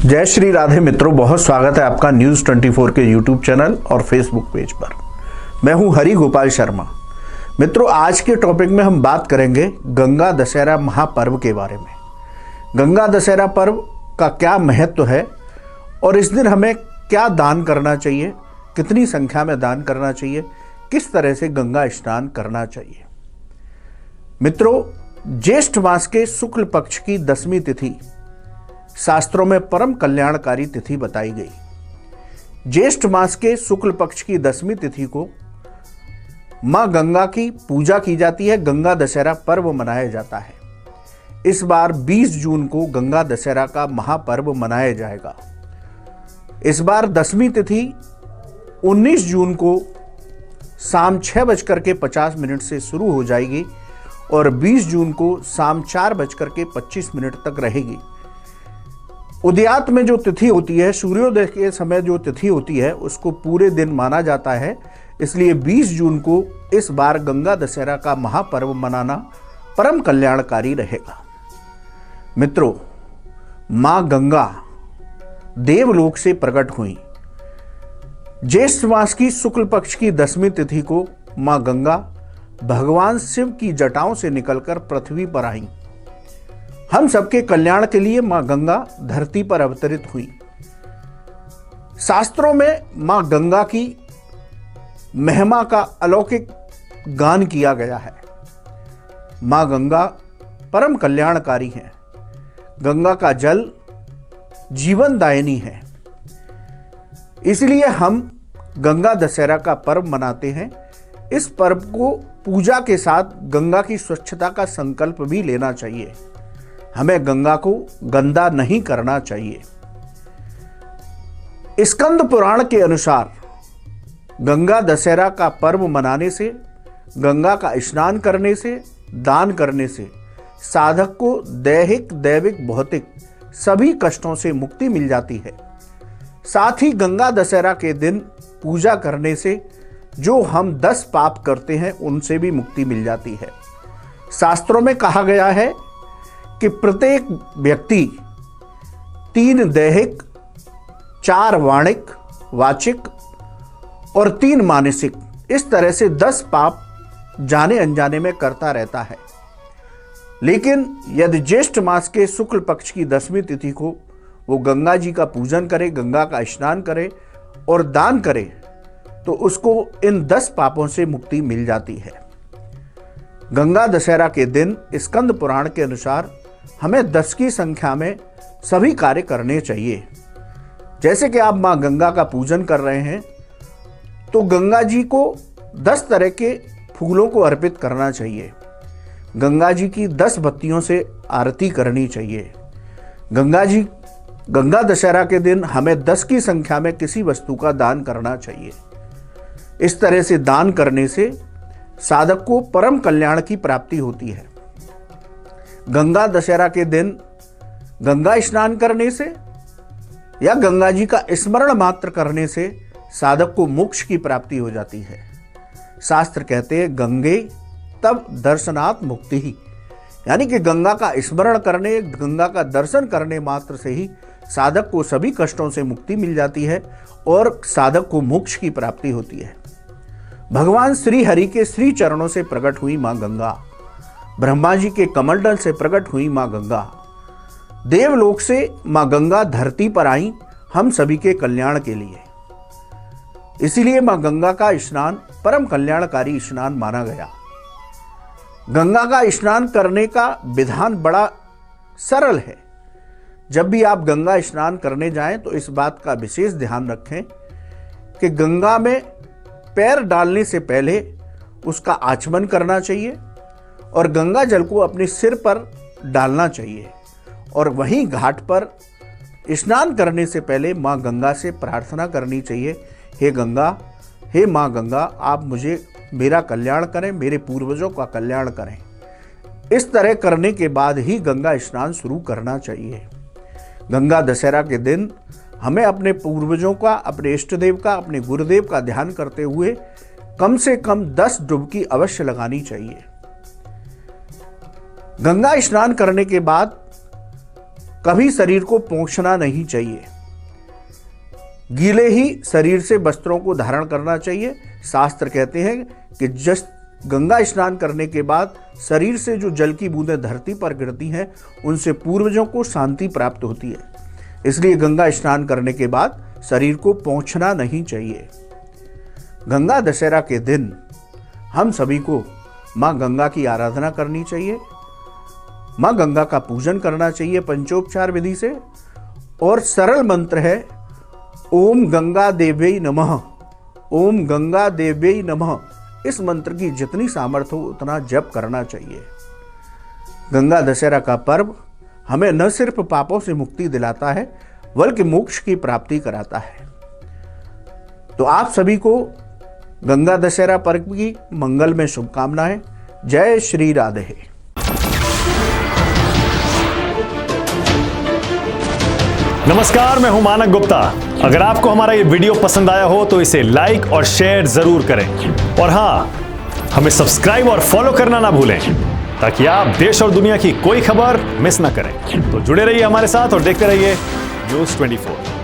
जय श्री राधे मित्रों, बहुत स्वागत है आपका न्यूज़ 24 के यूट्यूब चैनल और फेसबुक पेज पर। मैं हूं हरि गोपाल शर्मा। मित्रों, आज के टॉपिक में हम बात करेंगे गंगा दशहरा महापर्व के बारे में। गंगा दशहरा पर्व का क्या महत्व है और इस दिन हमें क्या दान करना चाहिए, कितनी संख्या में दान करना चाहिए, किस तरह से गंगा स्नान करना चाहिए। मित्रों, ज्येष्ठ मास के शुक्ल पक्ष की 10वीं तिथि शास्त्रों में परम कल्याणकारी तिथि बताई गई। ज्येष्ठ मास के शुक्ल पक्ष की 10वीं तिथि को मां गंगा की पूजा की जाती है। गंगा दशहरा पर्व मनाया जाता है। इस बार 20 जून को गंगा दशहरा का महापर्व मनाया जाएगा। इस बार 10वीं तिथि 19 जून को शाम 6:50 से शुरू हो जाएगी और 20 जून को शाम 4:25 तक रहेगी। उदयात में जो तिथि होती है, सूर्योदय के समय जो तिथि होती है, उसको पूरे दिन माना जाता है। इसलिए 20 जून को इस बार गंगा दशहरा का महापर्व मनाना परम कल्याणकारी रहेगा। मित्रों, मां गंगा देवलोक से प्रकट हुई। ज्येष्ठ मास की शुक्ल पक्ष की 10वीं तिथि को मां गंगा भगवान शिव की जटाओं से निकलकर पृथ्वी पर आई। हम सबके कल्याण के लिए मां गंगा धरती पर अवतरित हुई। शास्त्रों में मां गंगा की महिमा का अलौकिक गान किया गया है। मां गंगा परम कल्याणकारी है। गंगा का जल जीवनदायिनी है। इसलिए हम गंगा दशहरा का पर्व मनाते हैं। इस पर्व को पूजा के साथ गंगा की स्वच्छता का संकल्प भी लेना चाहिए। हमें गंगा को गंदा नहीं करना चाहिए। स्कंद पुराण के अनुसार गंगा दशहरा का पर्व मनाने से, गंगा का स्नान करने से, दान करने से साधक को दैहिक, दैविक, भौतिक सभी कष्टों से मुक्ति मिल जाती है। साथ ही गंगा दशहरा के दिन पूजा करने से जो हम 10 पाप करते हैं उनसे भी मुक्ति मिल जाती है। शास्त्रों में कहा गया है कि प्रत्येक व्यक्ति 3 दैहिक, 4 वाणिक वाचिक और 3 मानसिक, इस तरह से 10 पाप जाने अनजाने में करता रहता है। लेकिन यदि ज्येष्ठ मास के शुक्ल पक्ष की 10वीं तिथि को वो गंगा जी का पूजन करे, गंगा का स्नान करे और दान करे, तो उसको इन 10 पापों से मुक्ति मिल जाती है। गंगा दशहरा के दिन स्कंद पुराण के अनुसार हमें 10 की संख्या में सभी कार्य करने चाहिए। जैसे कि आप मां गंगा का पूजन कर रहे हैं तो गंगा जी को 10 तरह के फूलों को अर्पित करना चाहिए। गंगा जी की 10 बत्तियों से आरती करनी चाहिए। गंगा दशहरा के दिन हमें 10 की संख्या में किसी वस्तु का दान करना चाहिए। इस तरह से दान करने से साधक को परम कल्याण की प्राप्ति होती है। गंगा दशहरा के दिन गंगा स्नान करने से या गंगा जी का स्मरण मात्र करने से साधक को मोक्ष की प्राप्ति हो जाती है। शास्त्र कहते हैं गंगे तब दर्शनात् मुक्ति ही, यानी कि गंगा का स्मरण करने, गंगा का दर्शन करने मात्र से ही साधक को सभी कष्टों से मुक्ति मिल जाती है और साधक को मोक्ष की प्राप्ति होती है। भगवान श्री हरि के श्री चरणों से प्रकट हुई मां गंगा, ब्रह्मा जी के कमंडल से प्रकट हुई मां गंगा, देवलोक से मां गंगा धरती पर आई हम सभी के कल्याण के लिए। इसीलिए मां गंगा का स्नान परम कल्याणकारी स्नान माना गया। गंगा का स्नान करने का विधान बड़ा सरल है। जब भी आप गंगा स्नान करने जाएं तो इस बात का विशेष ध्यान रखें कि गंगा में पैर डालने से पहले उसका आचमन करना चाहिए और गंगा जल को अपने सिर पर डालना चाहिए और वहीं घाट पर स्नान करने से पहले मां गंगा से प्रार्थना करनी चाहिए, हे गंगा, हे मां गंगा, आप मेरा कल्याण करें, मेरे पूर्वजों का कल्याण करें। इस तरह करने के बाद ही गंगा स्नान शुरू करना चाहिए। गंगा दशहरा के दिन हमें अपने पूर्वजों का, अपने इष्ट देव का, अपने गुरुदेव का ध्यान करते हुए कम से कम 10 डुबकी अवश्य लगानी चाहिए। गंगा स्नान करने के बाद कभी शरीर को पोंछना नहीं चाहिए। गीले ही शरीर से वस्त्रों को धारण करना चाहिए। शास्त्र कहते हैं कि गंगा स्नान करने के बाद शरीर से जो जल की बूंदें धरती पर गिरती हैं, उनसे पूर्वजों को शांति प्राप्त होती है। इसलिए गंगा स्नान करने के बाद शरीर को पोंछना नहीं चाहिए। गंगा दशहरा के दिन हम सभी को माँ गंगा की आराधना करनी चाहिए। माँ गंगा का पूजन करना चाहिए पंचोपचार विधि से। और सरल मंत्र है ओम गंगा देव्यै नमः, ओम गंगा देव्यै नमः। इस मंत्र की जितनी सामर्थ्य हो उतना जप करना चाहिए। गंगा दशहरा का पर्व हमें न सिर्फ पापों से मुक्ति दिलाता है बल्कि मोक्ष की प्राप्ति कराता है। तो आप सभी को गंगा दशहरा पर्व की मंगलमय शुभकामनाएं। जय श्री राधे। नमस्कार, मैं हूं मानक गुप्ता। अगर आपको हमारा ये वीडियो पसंद आया हो तो इसे लाइक और शेयर जरूर करें। और हां, हमें सब्सक्राइब और फॉलो करना ना भूलें ताकि आप देश और दुनिया की कोई खबर मिस ना करें। तो जुड़े रहिए हमारे साथ और देखते रहिए News 24।